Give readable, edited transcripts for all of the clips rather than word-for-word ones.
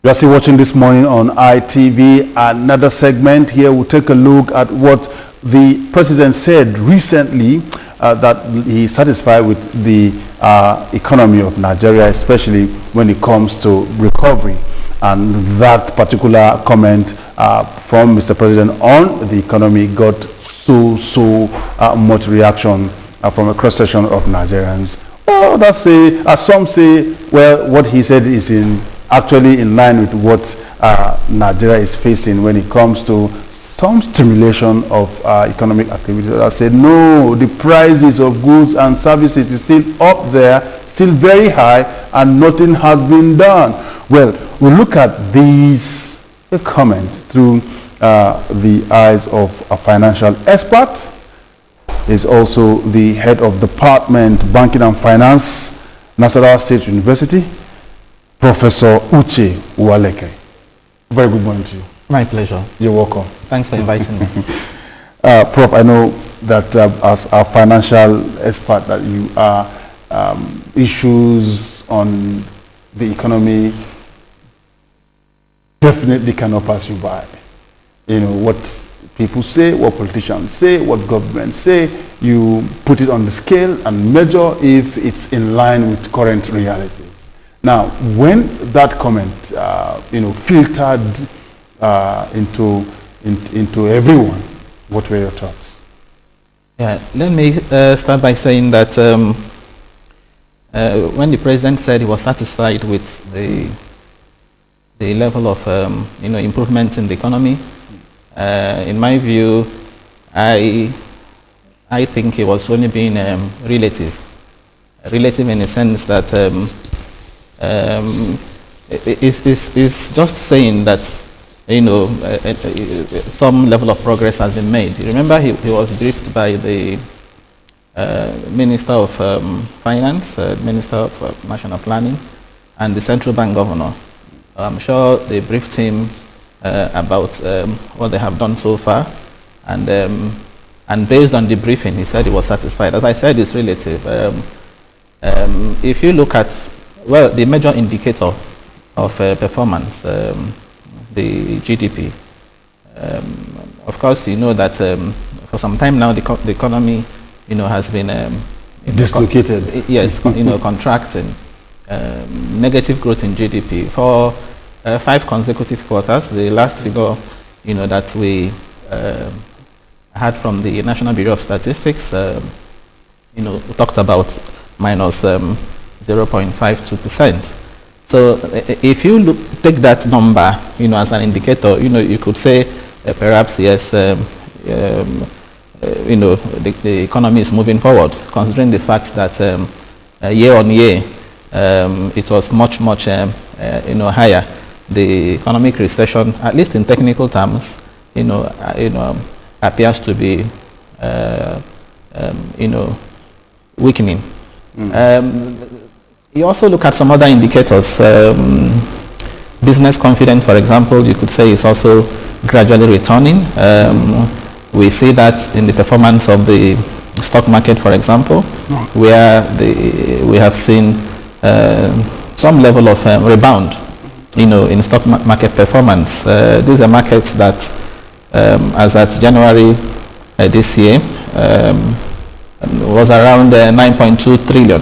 You are still watching This Morning on ITV. Another segment here, we'll take a look at what the president said recently, that he's satisfied with the economy of Nigeria, especially when it comes to recovery. And that particular comment from Mr. President on the economy got so much reaction from a cross-section of Nigerians. Well, as some say, well, what he said is actually in line with what Nigeria is facing when it comes to some stimulation of economic activity. I said, no, the prices of goods and services is still up there, still very high, and nothing has been done. Well, we'll look at these comment through the eyes of a financial expert. Is also the head of Department Banking and Finance, Nasarawa State University, Professor Uche Uwaleke. Very good morning to you. My pleasure. You're welcome. Thanks for inviting me. Prof, I know that as a financial expert that you are, issues on the economy definitely cannot pass you by. You know, what people say, what politicians say, what governments say, you put it on the scale and measure if it's in line with current realities. Now, when that comment, filtered into everyone, what were your thoughts? Yeah, let me start by saying that when the president said he was satisfied with the level of improvement in the economy, in my view, I think it was only being relative in the sense that it's just saying that some level of progress has been made. You remember he was briefed by the Minister of Finance, Minister of National Planning, and the Central Bank Governor. I'm sure they briefed him about what they have done so far, and based on the briefing, he said he was satisfied. As I said, it's relative. If you look at, well, the major indicator of performance, the GDP, of course, you know that for some time now the economy, has been dislocated. Yes, contracting, negative growth in GDP for 5 consecutive quarters. The last figure, that we had from the National Bureau of Statistics, talked about minus 0.52%. So if you take that number, as an indicator, you could say perhaps yes, the economy is moving forward, considering the fact that year on year it was much higher. The economic recession, at least in technical terms, appears to be, weakening. You also look at some other indicators. Business confidence, for example, you could say is also gradually returning. We see that in the performance of the stock market, for example, where we have seen some level of rebound, in stock market performance. These are markets that, as at January this year, was around 9.2 trillion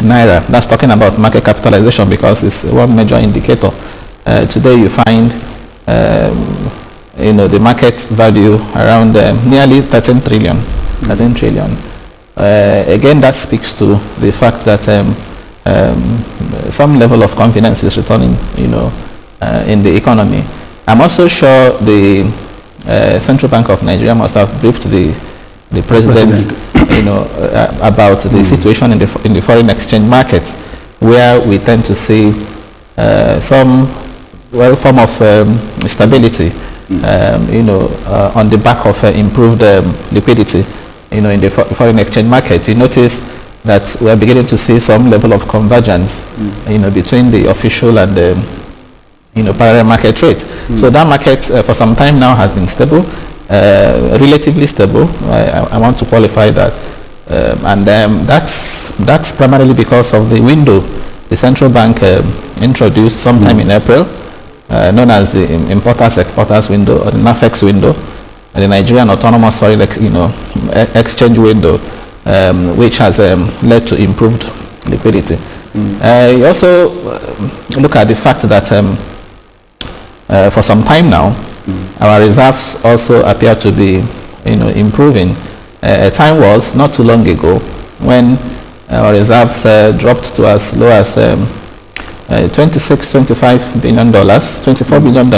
naira. That's talking about market capitalization because it's one major indicator. Today you find, the market value around nearly 13 trillion. Again, that speaks to the fact that some level of confidence is returning, in the economy. I'm also sure the Central Bank of Nigeria must have briefed the president, about the situation in the foreign exchange market, where we tend to see some form of stability, on the back of improved liquidity, in the foreign exchange market. You notice that we are beginning to see some level of convergence, between the official and the, parallel market rate. So that market for some time now has been stable, relatively stable. I want to qualify that, and that's primarily because of the window the central bank introduced sometime in April, known as the importers-exporters window, or the NAFEX window, and the Nigerian Autonomous Foreign Exchange window, which has led to improved liquidity. You also look at the fact that for some time now, our reserves also appear to be improving. A time was not too long ago when our reserves dropped to as low as $25 billion, $24 billion.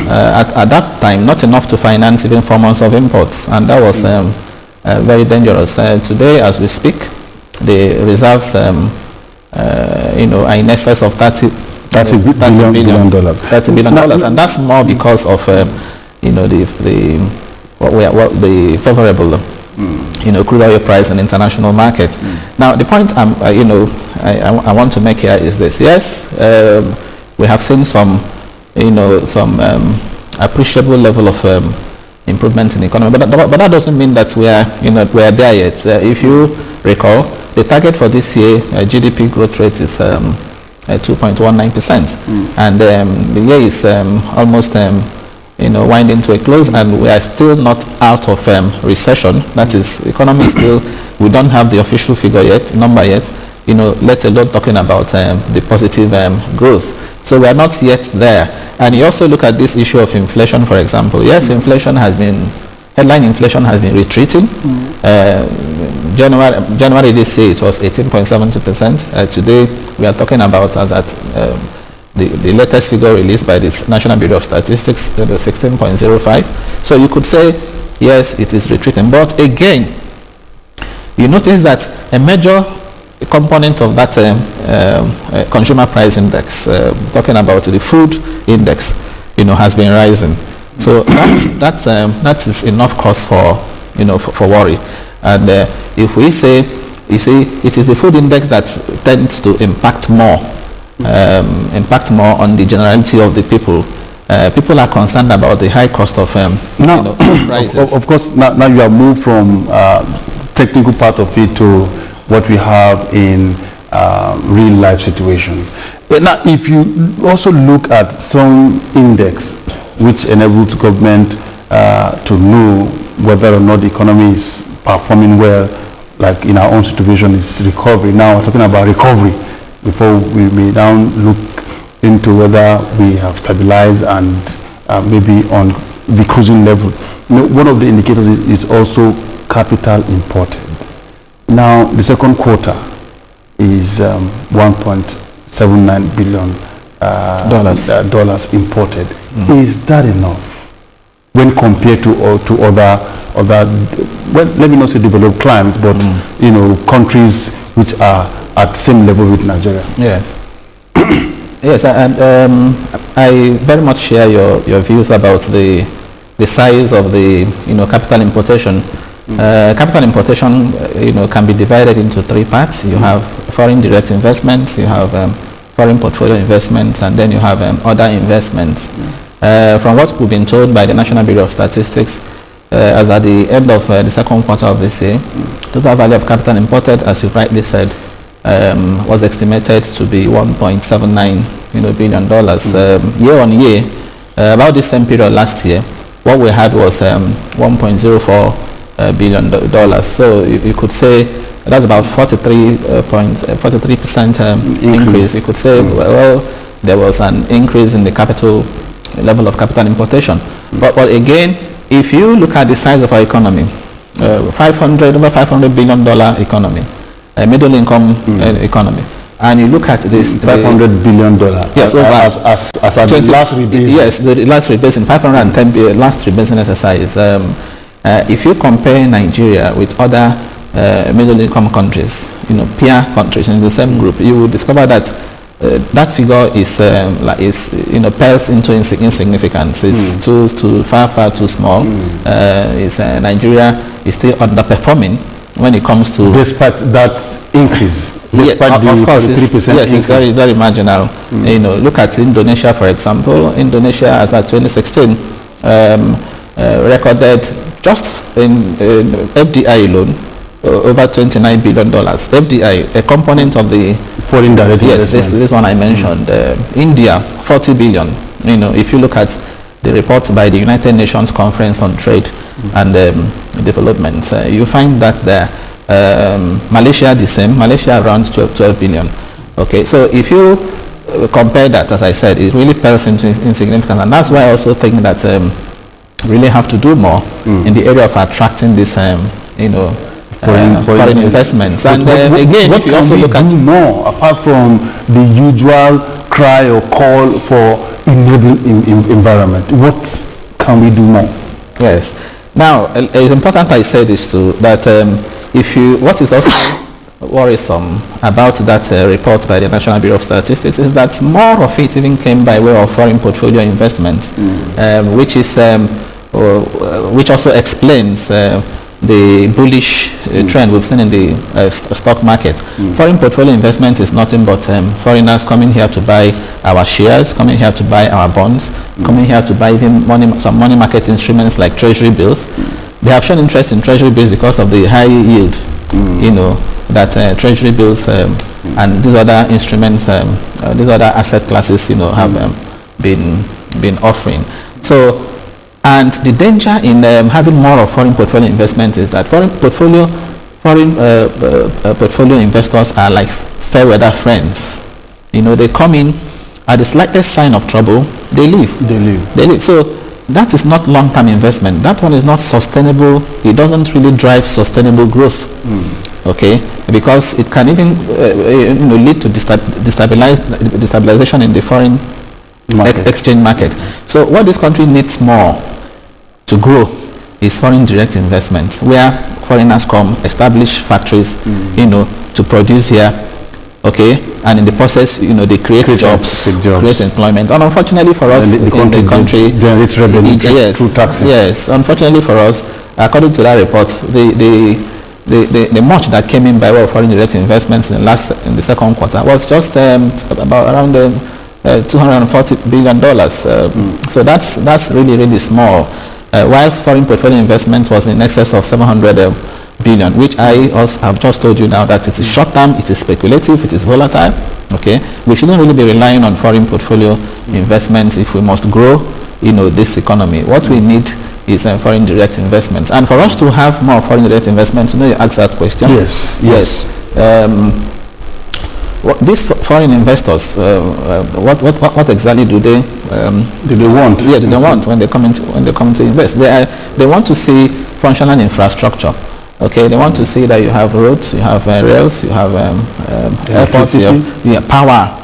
At that time, not enough to finance even 4 months of imports, and that was very dangerous. Today, as we speak, the reserves are in excess of $30 billion, and that's more because of the favorable crude oil price in international market. Now, the point I want to make here is this: yes, we have seen some appreciable level of improvement in the economy, but that doesn't mean that we are there yet. If you recall, the target for this year GDP growth rate is 2.19%, and the year is almost winding to a close, and we are still not out of recession. That is, economy still, we don't have the official figure yet, number yet, let alone talking about the positive growth. So we are not yet there. And you also look at this issue of inflation, for example. Yes, headline inflation has been retreating. January this year it was 18.72%. Today we are talking about as at the latest figure released by the National Bureau of Statistics, 16.05. So you could say, yes, it is retreating. But again, you notice that a major component of that consumer price index, talking about the food index, has been rising. So that is enough cause for worry. And if we say, you see, it is the food index that tends to impact more on the generality of the people. People are concerned about the high cost of prices. Of course, now you have moved from technical part of it to what we have in real life situation. But now, if you also look at some index which enables government to know whether or not the economy is performing well, like in our own situation, it's recovery. Now we're talking about recovery before we may now look into whether we have stabilized and maybe on the cruising level. One of the indicators is also capital imported. Now the second quarter is $1.79 billion dollars imported. Is that enough when compared to other well, let me not say developed climes, but countries which are at same level with Nigeria? Yes. Yes, and I very much share your views about the size of the capital importation. Capital importation can be divided into three parts. You have foreign direct investments, you have foreign portfolio investments, and then you have other investments. From what we've been told by the National Bureau of Statistics, as at the end of the second quarter of this year, total value of capital imported, as you rightly said, was estimated to be $1.79 billion. Year on year, about the same period last year, what we had was $1.04 billion. So you could say that's about 43% increase. You could say, well, there was an increase in the level of capital importation. But again, if you look at the size of our economy, over $500 billion economy, a middle income economy, and you look at this $500 billion. Yes, as a last rebasing. Yes, the last rebasing, 510 billion last rebasing exercise. If you compare Nigeria with other middle income countries, peer countries in the same group, you will discover that that figure is pales into insignificance. It's too far too small. Nigeria is still underperforming when it comes to, despite that increase. Despite the of course, it's very, very marginal. Look at Indonesia, for example. Indonesia, as at 2016, recorded just in FDI alone over $29 billion. FDI, a component of the foreign direct investment. Yes, this one I mentioned. India, 40 billion. if you look at the report by the United Nations Conference on Trade and Development, you find that Malaysia the same, Malaysia around 12 billion. Okay, so if you compare that, as I said, it really pales into insignificance, and that's why I also think that really have to do more in the area of attracting this, foreign investments. And again, if you also look at more apart from the usual cry or call for enabling environment, what can we do more? Yes. Now, it's important I say this too, that what is also worrisome about that report by the National Bureau of Statistics is that more of it even came by way of foreign portfolio investment, which also explains the bullish trend we've seen in the stock market. Foreign portfolio investment is nothing but foreigners coming here to buy our shares, coming here to buy our bonds, coming here to buy even some money market instruments like treasury bills. They have shown interest in treasury bills because of the high yield, that treasury bills and these other instruments, these other asset classes, have been offering. So, and the danger in having more of foreign portfolio investment is that foreign portfolio investors are like fair weather friends. They come in at the slightest sign of trouble, they leave. So that is not long-term investment. That one is not sustainable. It doesn't really drive sustainable growth. Okay, because it can even lead to destabilization in the foreign exchange market. So what this country needs more to grow is foreign direct investment, where foreigners come, establish factories, to produce here, okay, and in the process, they create jobs, create employment. And unfortunately for us in the country, generate revenue through taxes. Yes, unfortunately for us, according to that report, the much that came in by way of foreign direct investments in the second quarter was just about around $240 billion. So that's really small. While foreign portfolio investment was in excess of 700 billion, which I also have just told you now that it is short term, it is speculative, it is volatile. Okay, we shouldn't really be relying on foreign portfolio investments if we must grow, this economy. What we need is foreign direct investments, and for us to have more foreign direct investments, you ask that question. Yes. These foreign investors, what exactly do they want? Yeah, do they want when they come to invest? They want to see functional infrastructure. Okay, they want to see that you have roads, you have rails, you have airports, you have power.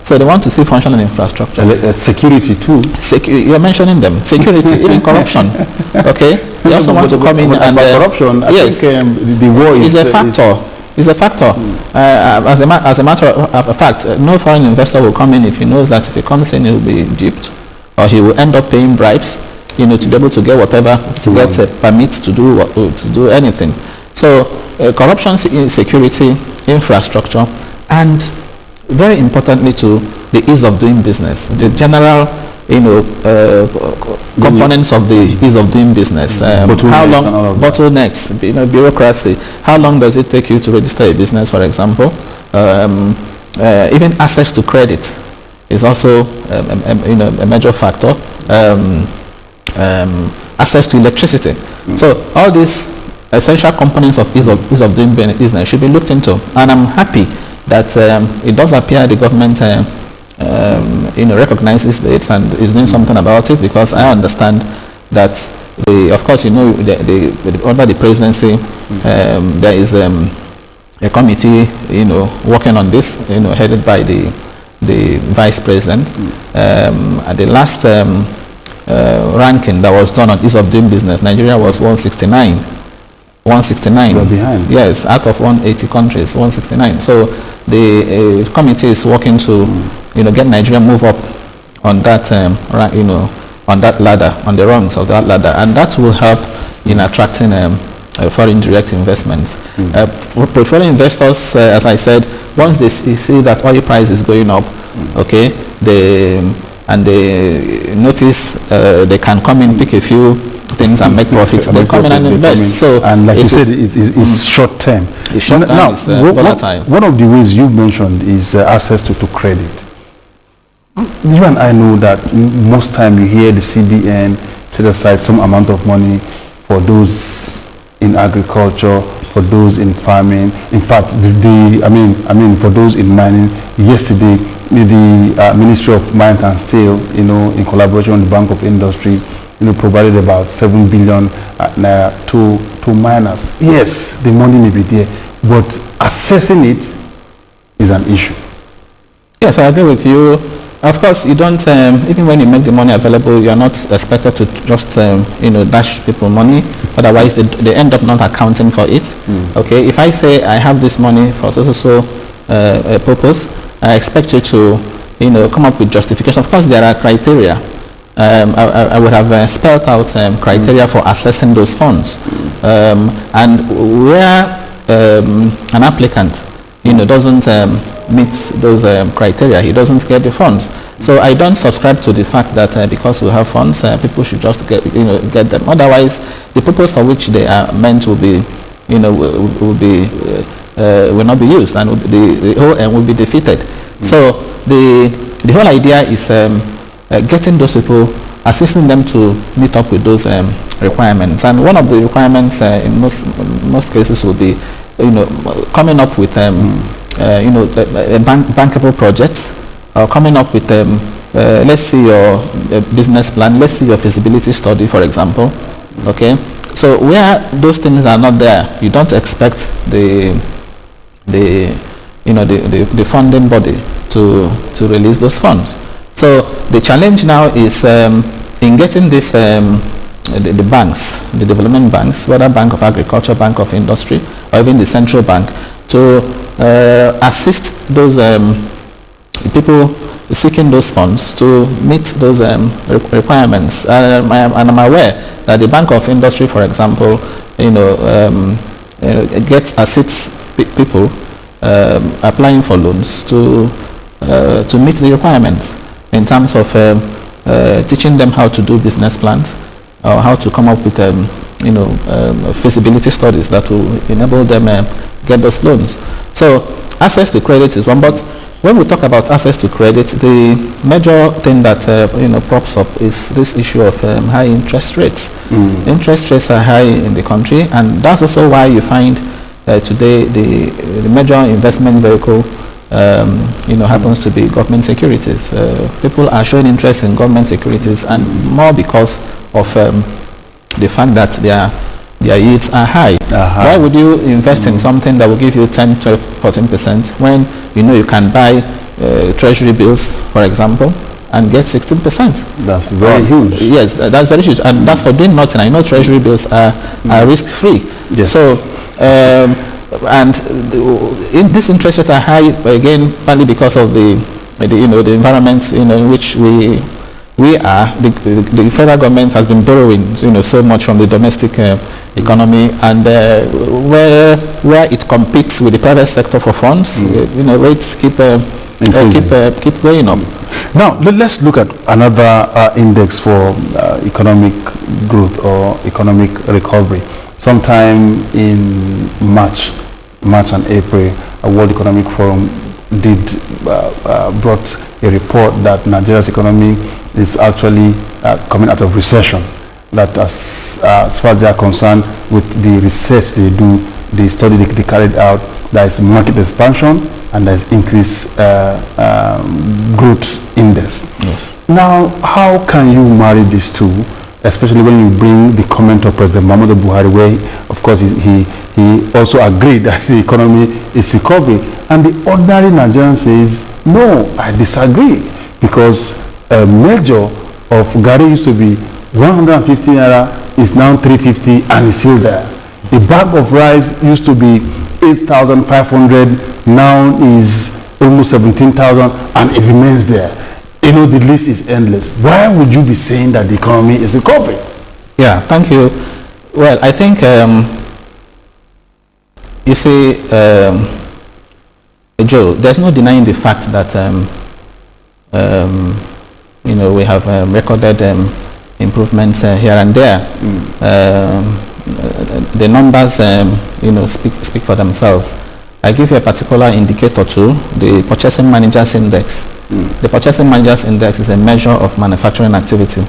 So they want to see functional infrastructure. Security too. You're mentioning them. Security, even corruption. Okay, they also want to come in and corruption. I think the war is a factor. Is a factor. As a matter of fact, no foreign investor will come in if he knows that if he comes in, he will be duped, or he will end up paying bribes, to be able to get whatever, to get a permit to do anything. So corruption, security, infrastructure, and very importantly to the ease of doing business, the general components of the ease of doing business. How long bottlenecks, bureaucracy, how long does it take you to register a business, for example? Even access to credit is also a major factor. Access to electricity. So all these essential components of ease of doing business should be looked into, and I'm happy that it does appear the government recognizes it and is doing something about it, because I understand that of course under the presidency there is a committee working on this, headed by the vice president. At the last ranking that was done on ease of doing business, Nigeria was 169. We're behind. Yes, out of 180 countries, 169. So the committee is working to, get Nigeria move up on that, on that ladder, on the rungs of that ladder, and that will help in attracting foreign direct investments. Portfolio investors, as I said, once they see that oil price is going up, okay, they notice they can come in, pick a few things and make profits. They come in and invest. So, and like you said, it's short term. It's short term. Now, volatile. One of the ways you mentioned is access to credit. you and I know that most time you hear the CBN set aside some amount of money for those in agriculture, for those in farming. In fact, for those in mining. Yesterday, the Ministry of Mines and Steel, in collaboration with the Bank of Industry, provided about 7 billion naira to miners. Yes, the money may be there, but assessing it is an issue. Yes, I agree with you. Of course, you don't, even when you make the money available, you are not expected to just, dash people money. Otherwise, they end up not accounting for it. Okay, if I say I have this money for so purpose, I expect you to, come up with justification. Of course, there are criteria. I would have spelled out criteria for assessing those funds. And where an applicant, doesn't meet those criteria, he doesn't get the funds. So I don't subscribe to the fact that because we have funds, people should just get them. Otherwise, the purpose for which they are meant will be, will not be used, and the whole end will be defeated. So the whole idea is getting those people, assisting them to meet up with those requirements. And one of the requirements in most cases will be, coming up with bankable projects, or coming up with let's see your business plan, let's see your feasibility study, for example. Okay, so where those things are not there, you don't expect the funding body to release those funds. So the challenge now is in getting this the banks, the development banks, whether Bank of Agriculture, Bank of Industry, or even the central bank, to assist those people seeking those funds to meet those requirements. And I'm aware that the Bank of Industry, for example, assists people applying for loans to meet the requirements in terms of teaching them how to do business plans, or how to come up with feasibility studies that will enable them get those loans. So access to credit is one, but when we talk about access to credit, the major thing that pops up is this issue of high interest rates. Interest rates are high in the country, and that's also why you find today the major investment vehicle happens to be government securities. People are showing interest in government securities, and more because of the fact that their yields are high. Why would you invest in something that will give you 10, 12, 14% when you can buy treasury bills, for example, and get 16%? That's very huge. Yes, that's very huge, and that's for doing nothing. I know treasury bills are risk-free. Yes. So and these interest rates are high again, partly because of the environment in which we are. The federal government has been borrowing so much from the domestic economy, and where it competes with the private sector for funds, rates keep going up. Now let's look at another index for economic growth or economic recovery. Sometime in March and April, a World Economic Forum brought a report that Nigeria's economy is actually coming out of recession. That as far as they are concerned with the research they do, the study they carried out, there is market expansion and there is increased growth index. Yes. Now, how can you marry these two, especially when you bring the comment of President Muhammadu Buhari, where, of course, he also agreed that the economy is recovering, and the ordinary Nigerian says, no, I disagree, because a measure of Gari used to be 150 naira, is now 350 and is still there. A bag of rice used to be 8,500, now is almost 17,000, and it remains there. The list is endless. Why would you be saying that the economy is recovering? Yeah, thank you. Well, I think you see, Joe, there's no denying the fact that we have recorded improvements here and there. The numbers speak for themselves. I give you a particular indicator too, the Purchasing Managers Index. The Purchasing Managers Index is a measure of manufacturing activity.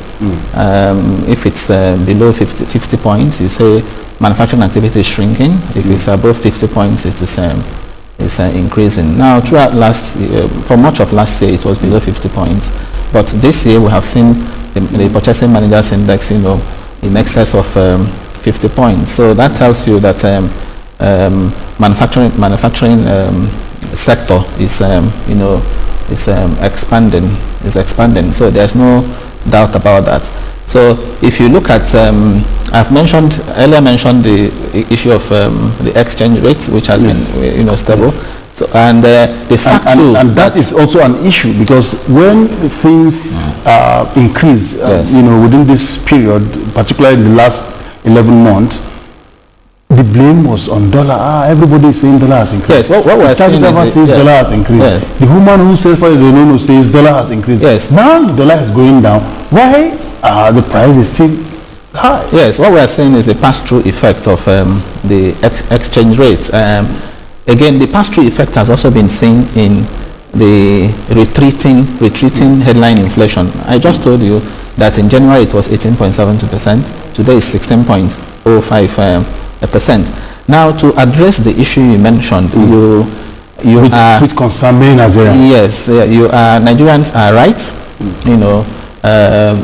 If it's below 50 points, you say manufacturing activity is shrinking. If it's above 50 points, it is increasing. Now, throughout for much of last year, it was below 50 points. But this year, we have seen the Purchasing Managers Index, in excess of 50 points. So that tells you that manufacturing sector is expanding. So there's no doubt about that. So if you look at, I've earlier mentioned the issue of the exchange rate, which has been stable. So and the fact too, and that is also an issue, because when things increase, within this period, particularly in the last 11 months, the blame was on dollar. Everybody is saying dollar has increased. Yes, what we're saying is dollar has increased. Yes. The woman who says for the says dollar has increased. Yes. Now the dollar is going down. Why the price is still high? Yes, what we're saying is the pass-through effect of the exchange rate. Again, the pass-through effect has also been seen in the retreating headline inflation. I just told you that in January it was 18.72%. Today is 16.05%. Now, to address the issue you mentioned, which concern many Nigerians. Yes, Nigerians are right,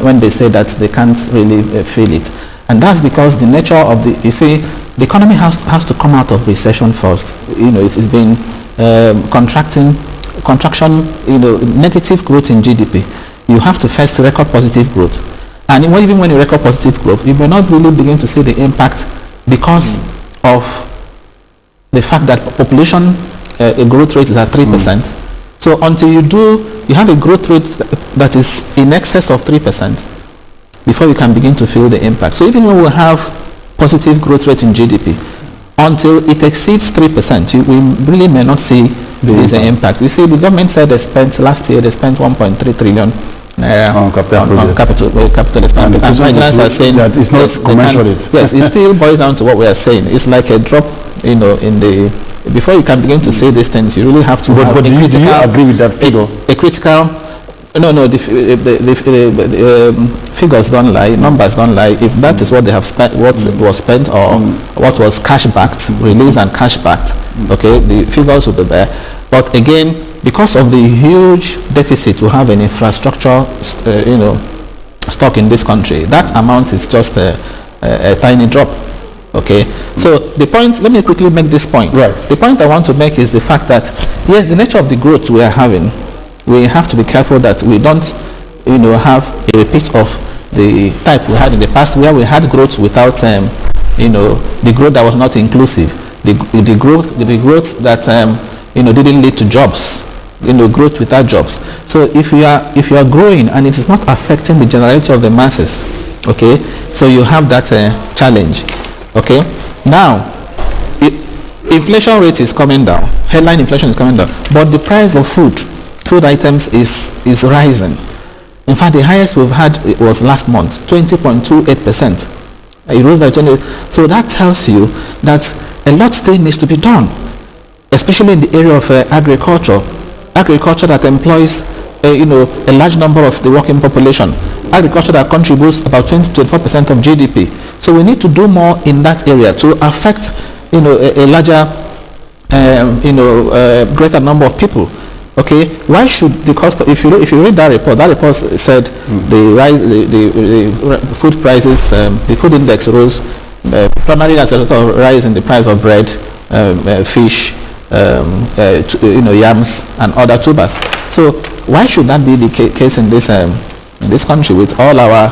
when they say that they can't really feel it, and that's because the nature of the economy has to come out of recession first. It's been contraction, negative growth in GDP. You have to first record positive growth, and even when you record positive growth, you may not really begin to see the impact, because of the fact that population growth rate is at 3%. So until you have a growth rate that is in excess of 3% before you can begin to feel the impact. So even when we have positive growth rate in GDP, until it exceeds 3%, we really may not see this impact. You see, the government said last year they spent 1.3 trillion on capital expenditure. And Nigerians are saying that it's not commensurate. Yes, it still boils down to what we are saying. It's like a drop, before you can begin to say these things, you really have to have do you agree with that figure? A critical. No, the figures don't lie, numbers don't lie. If that is what they have spent, what was spent, or what was cash backed, released and cash backed, okay, the figures will be there. But again, because of the huge deficit we have in infrastructure, stock in this country, that amount is just a tiny drop. Okay, so the point, let me quickly make this point. Right. The point I want to make is the fact that, yes, the nature of the growth we are having, we have to be careful that we don't, have a repeat of the type we had in the past, where we had growth without, the growth that was not inclusive, the growth that, didn't lead to jobs, growth without jobs. So if you are growing and it is not affecting the generality of the masses, okay, so you have that challenge. Okay, now inflation rate is coming down, headline inflation is coming down, but the price of food items is rising. In fact, the highest we've had was last month, 20.28%. It rose by 20. So that tells you that a lot still needs to be done, especially in the area of agriculture that employs a large number of the working population, agriculture that contributes about 20-24% of GDP. So we need to do more in that area to affect a larger greater number of people. Okay, why should the cost of, if you read that report said the food prices, the food index rose primarily as a result of rise in the price of bread, fish, yams and other tubers. So why should that be the case in this country with all our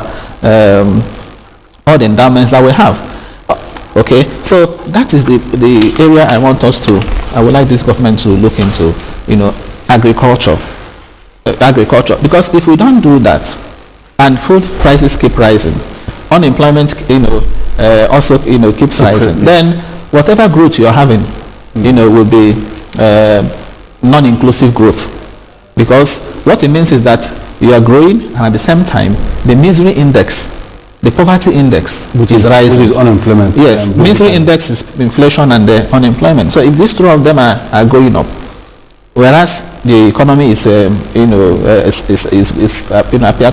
all the endowments that we have? Okay, so that is the area I would like this government to look into, agriculture, because if we don't do that and food prices keep rising, unemployment also keeps rising, then whatever growth you are having will be non-inclusive growth, because what it means is that you are growing and at the same time the misery index The poverty index is rising. Which is unemployment. Yes, misery index is inflation and unemployment. So if these two of them are going up, whereas the economy is appear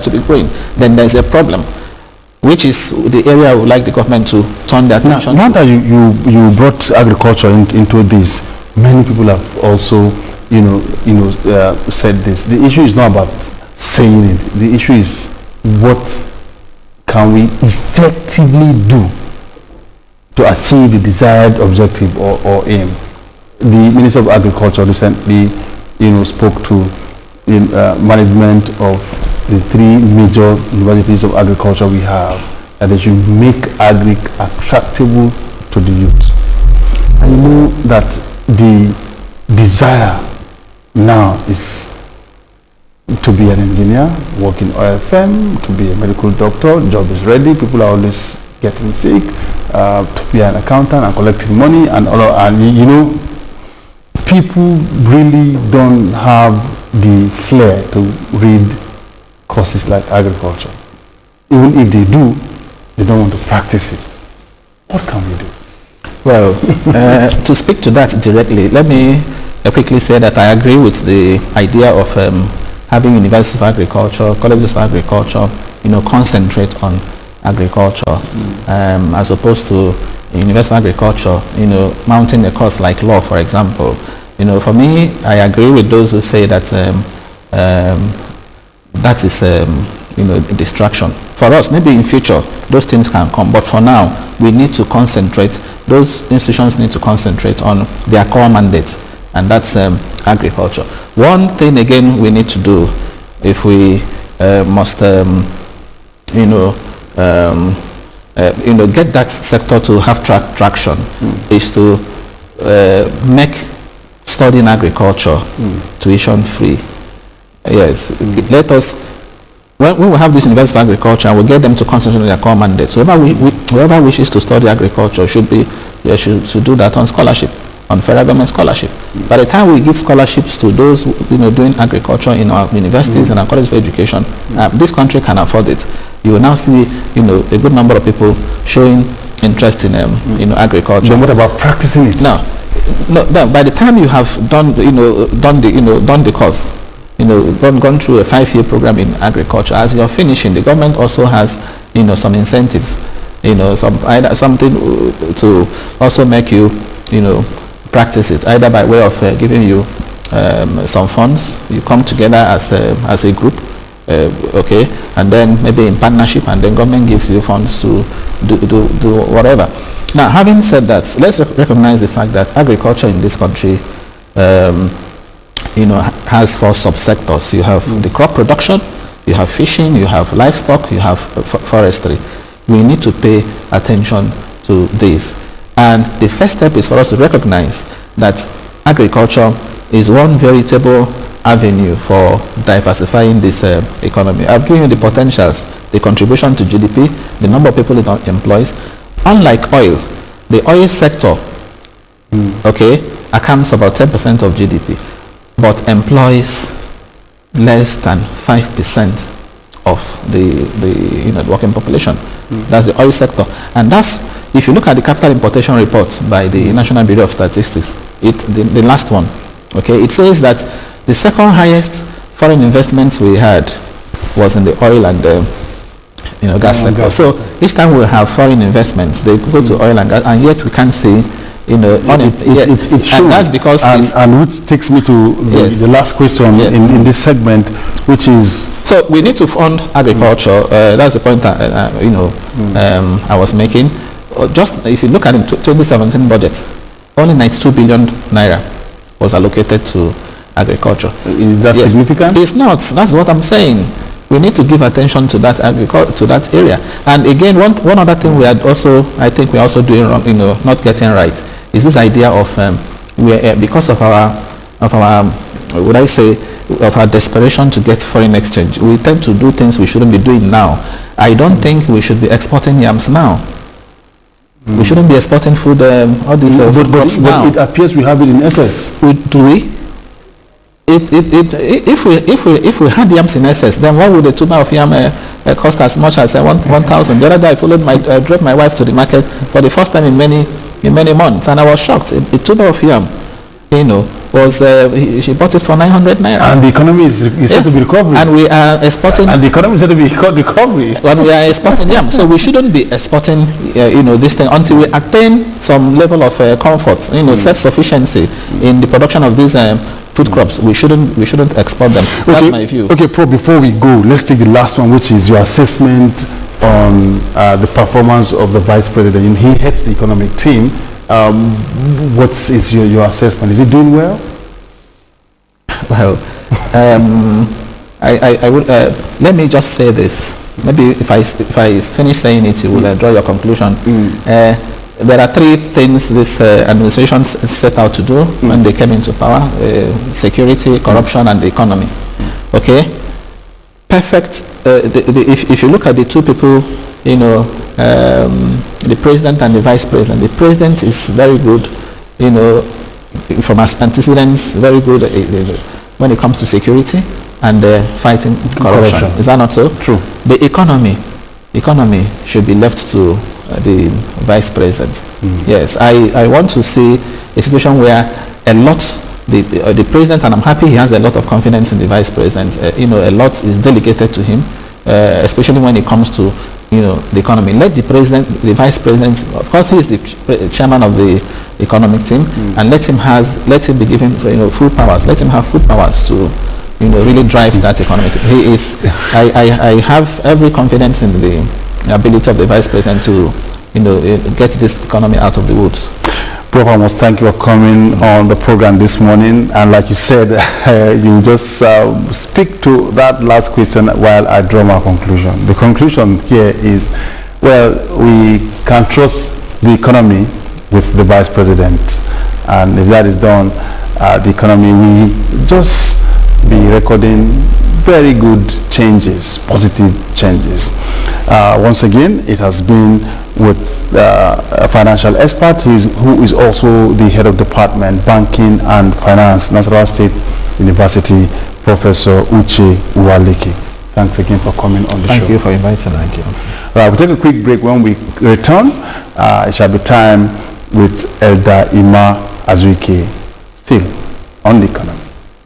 to be growing, then there's a problem, which is the area I would like the government to turn their attention now to. Now that you brought agriculture into this, many people have also said this. The issue is not about saying it. The issue is what can we effectively do to achieve the desired objective or aim. The Minister of Agriculture recently spoke to the management of the 3 major universities of agriculture we have, that they should make agric attractable to the youth. And you know that the desire now is to be an engineer, work in OFM, to be a medical doctor, job is ready, people are always getting sick, to be an accountant and collecting money and people really don't have the flair to read courses like agriculture. Even if they do, they don't want to practice it. What can we do? Well, to speak to that directly, let me quickly say that I agree with the idea of having universities of agriculture, colleges of agriculture, concentrate on agriculture, as opposed to university of agriculture, mounting a course like law, for example. For me, I agree with those who say that that is a distraction. For us, maybe in future, those things can come, but for now, we need to concentrate, those institutions need to concentrate on their core mandate, and that's agriculture. One thing again we need to do, if we must get that sector to have traction, is to make studying agriculture tuition free. Yes, let us, when we have this university of agriculture, and we get them to concentrate on their core mandate. So whoever wishes to study agriculture should do that on scholarship, on federal government scholarship. By the time we give scholarships to those doing agriculture in our universities and our colleges of education, this country can afford it. You will now see a good number of people showing interest in agriculture. Then what about practicing it? No. By the time you have done the course, gone through a 5-year program in agriculture, as you're finishing, the government also has some incentives, something to also make you practice it, either by way of giving you some funds. You come together as a group, okay, and then maybe in partnership, and then government gives you funds to do whatever. Now, having said that, let's recognize the fact that agriculture in this country has 4 subsectors. You have the crop production, you have fishing, you have livestock, you have forestry. We need to pay attention to this. And the first step is for us to recognize that agriculture is one veritable avenue for diversifying this economy. I've given you the potentials, the contribution to GDP, the number of people it employs. Unlike oil, the oil sector, accounts about 10% of GDP, but employs less than 5% of the working population. That's the oil sector, and that's, if you look at the capital importation report by the National Bureau of Statistics, the last one, it says that the second highest foreign investments we had was in the oil and gas sector. So each time we have foreign investments, they go to oil and gas, and yet we can't see and that's because and which takes me to the last question in this segment, which is, so we need to fund agriculture. That's the point I was making. Just if you look at the 2017 budget, only 92 billion naira was allocated to agriculture. Is that significant? It's not. That's what I'm saying. We need to give attention to that to that area. And again, one other thing I think we're also doing wrong, not getting right, is this idea of because of our desperation to get foreign exchange, we tend to do things we shouldn't be doing now. I don't think we should be exporting yams now. We shouldn't be exporting food, all these food crops now. But it appears we have it in excess. Do we? If we had yams in excess, then why would the tuber of yam cost as much as 1,000. The other day, I drove my wife to the market for the first time in many months, and I was shocked. A tuber of yam, was she bought it for 900 naira. And the economy is said to be recovering. And we are exporting. And the economy is said to be recovery. And we are exporting yam, so we shouldn't be exporting, this thing until we attain some level of comfort, self-sufficiency in the production of these food crops. We shouldn't export them. That's my view. Okay, Prof, before we go, let's take the last one, which is your assessment on the performance of the Vice President. He heads the economic team. What is your assessment? Is he doing well? Well, I would let me just say this. Maybe if I finish saying it, you will draw your conclusion. There are three things this administration set out to do when they came into power: security, corruption, and the economy. Okay, perfect. If you look at the two people, the president and the vice president. The president is very good, from antecedents, very good when it comes to security and fighting corruption. Is that not so? True. The economy should be left to the vice president. Yes, I want to see a situation where the president, and I'm happy he has a lot of confidence in the vice president. A lot is delegated to him, especially when it comes to the economy. Let the president, the vice president, of course he is the chairman of the economic team, and let him be given full powers. Let him have full powers to really drive that economy. He is. I have every confidence in the ability of the vice president to get this economy out of the woods. Prof, I must thank you for coming on the program this morning, and like you said, you just speak to that last question while I draw my conclusion. The conclusion here is, well, we can trust the economy with the vice president, and if that is done, the economy will just be recording very good changes, positive changes. Once again, it has been with a financial expert who is also the head of department banking and finance, Nasarawa State University, Professor Uche Uwaleke. Thanks again for coming on the show. Thank you for inviting me. Thank you. Right, we'll take a quick break. When we return, it shall be time with Elder Ima Azuike, still on the economy.